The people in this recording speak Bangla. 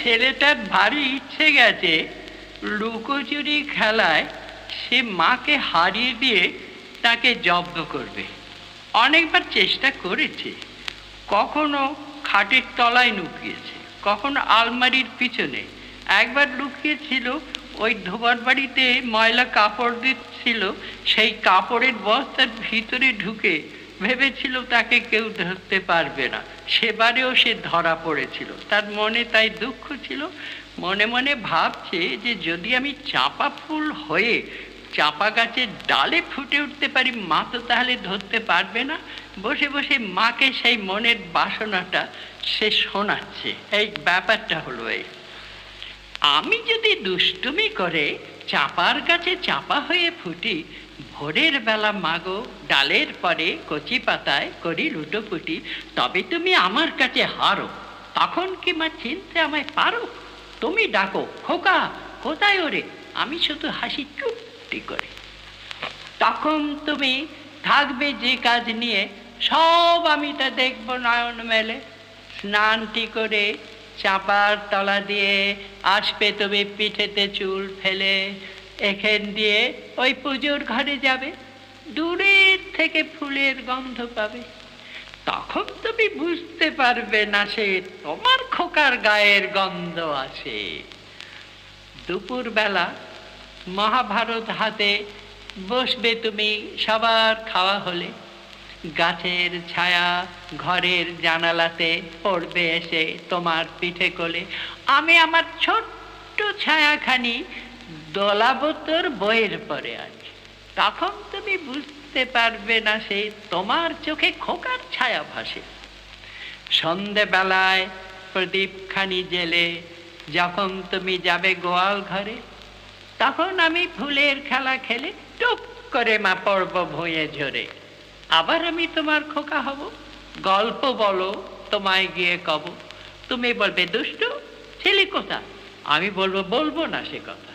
ছেলেটার ভারী ইচ্ছে গেছে লুকোচুরি খেলায় সে মাকে হারিয়ে দিয়ে তাকে জব্দ করবে। অনেকবার চেষ্টা করেছে, কখনো খাটের তলায় লুকিয়েছে, কখনো আলমারির পিছনে। একবার লুকিয়েছিল ওই ধোবার বাড়িতে ময়লা কাপড় দিচ্ছিল, সেই কাপড়ের বস্তার ভিতরে ঢুকে ভেবেছিল তাকে কেউ ধরতে পারবে না। সেবারেও সে ধরা পড়েছিল। তার মনে তাই দুঃখ ছিল, মনে মনে ভাবছে যে যদি আমি চাঁপা ফুল হয়ে চাঁপা গাছের ডালে ফুটে উঠতে পারি, মা তো তাহলে ধরতে পারবে না। বসে বসে মাকে সেই মনের বাসনাটা সে শোনাচ্ছে। এই ব্যাপারটা হলো এই, আমি যদি দুষ্টুমি করে চাপার গাছে চাপা হয়ে ফুটি, ভোরের বেলা মাগো ডালের পরে কচি পাতায় করি লুটোপুটি, তবে তুমি আমার কাছে হারো। তখন কি মা চিনতে আমায় পারো? তুমি ডাকো খোকা, কোথায় ওরে? আমি শুধু হাসি চুপটি করে। তখন তুমি থাকবে যে কাজ নিয়ে, সব আমি তা দেখবো নয়ন মেলে। স্নানটি করে চাপার তলা দিয়ে আসবে তুমি পিঠেতে চুল ফেলে, এখান দিয়ে ওই পুজোর ঘরে যাবে, দূরের থেকে ফুলের গন্ধ পাবে। তখন তুমি বুঝতে পারবে না সে তোমার খোকার গায়ের গন্ধ আছে। দুপুর বেলা মহাভারত হাতে বসবে তুমি, সবার খাওয়া হলে গাছের ছায়া ঘরের জানালাতে পড়বে এসে তোমার পিঠে কোলে। আমি আমার ছোট্ট ছায়াখানি দোলাবো তোর বইয়ের পরে আছি। তখন তুমি বুঝতে পারবে না সে তোমার চোখে খোকার ছায়া ভাসে। সন্ধেবেলায় প্রদীপখানি জেলে যখন তুমি যাবে গোয়াল ঘরে, তখন আমি ফুলের খেলা খেলে টুপ করে মা পড়ব ভুঁয়ে ঝরে। আবার আমি তোমার খোকা হব, গল্প বলো তোমায় গিয়ে কব। তুমি বলবে দুষ্টু ছেলে কোথা, আমি বলবো বলবো না সে কথা।